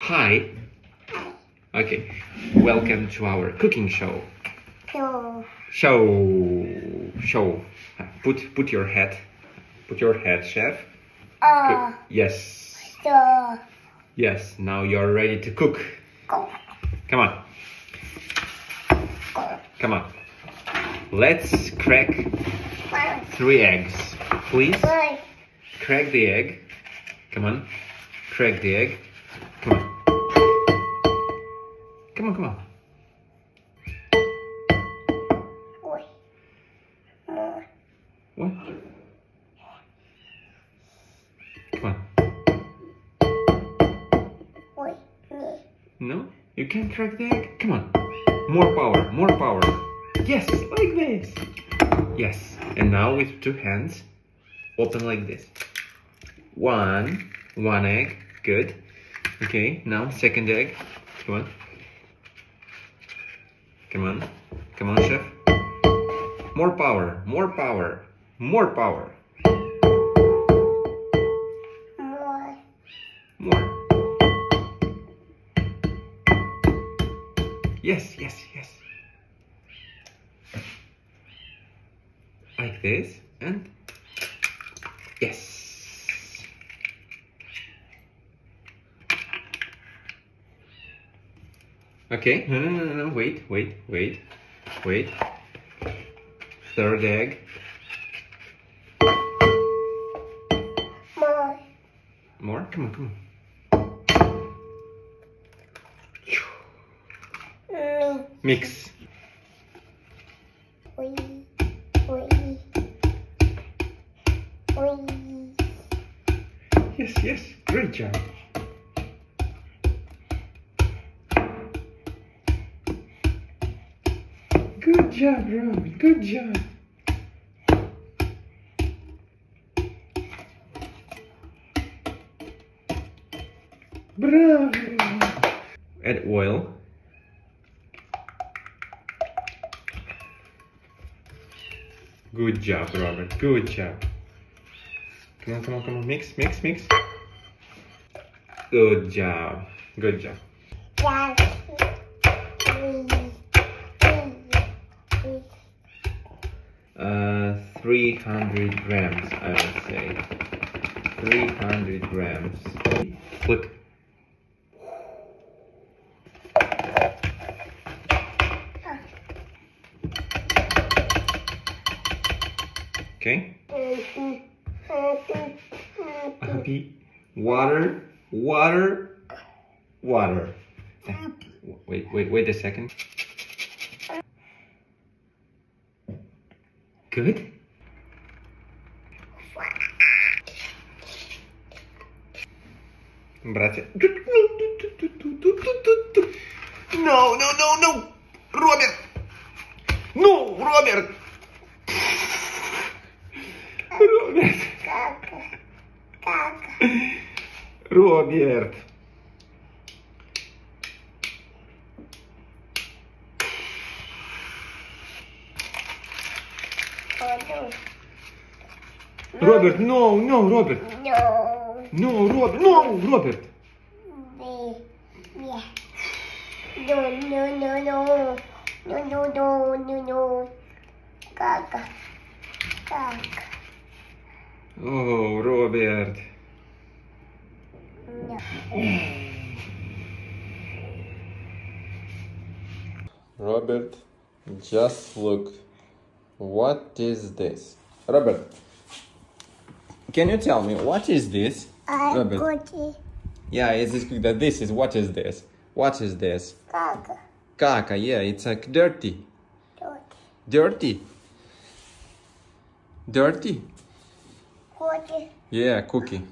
Hi. Okay. Welcome to our cooking show. Show. Put your hat. Put your hat, chef. Yes. Yes. Now you're ready to cook. Come on. Come on. Let's crack 3 eggs, please. Crack the egg. Come on. Crack the egg. Come on. Come on, come on. What? Come on. No? You can't crack the egg? Come on. More power, more power. Yes, like this. Yes. And now with 2 hands, open like this. One egg. Good. Okay, now second egg. Come on. Come on. Come on, chef. More power, more power, more power. More. Yes. Like this, and yes. Okay, no, wait. Third egg. More? Come on. Mix. Yes, great job. Good job, Robin, good job. Bravo. Add oil. Good job, Robert, good job. Come on, mix. Good job. 300 grams, I would say. 300 grams. Look. Okay. Happy. Water. Wait a second. Good. Братья. No. Роберт. No, Роберт. Роберт. Роберт, no, Роберт. No, Роберт. No. Caca. Oh, Роберт. No. Robert, just look. What is this? Robert, can you tell me what is this? Robert. Cookie. Yeah, it's this cookie. This is what is this? What is this? Caca. Caca, yeah, it's like dirty. Dirty. Cookie. Yeah, cookie.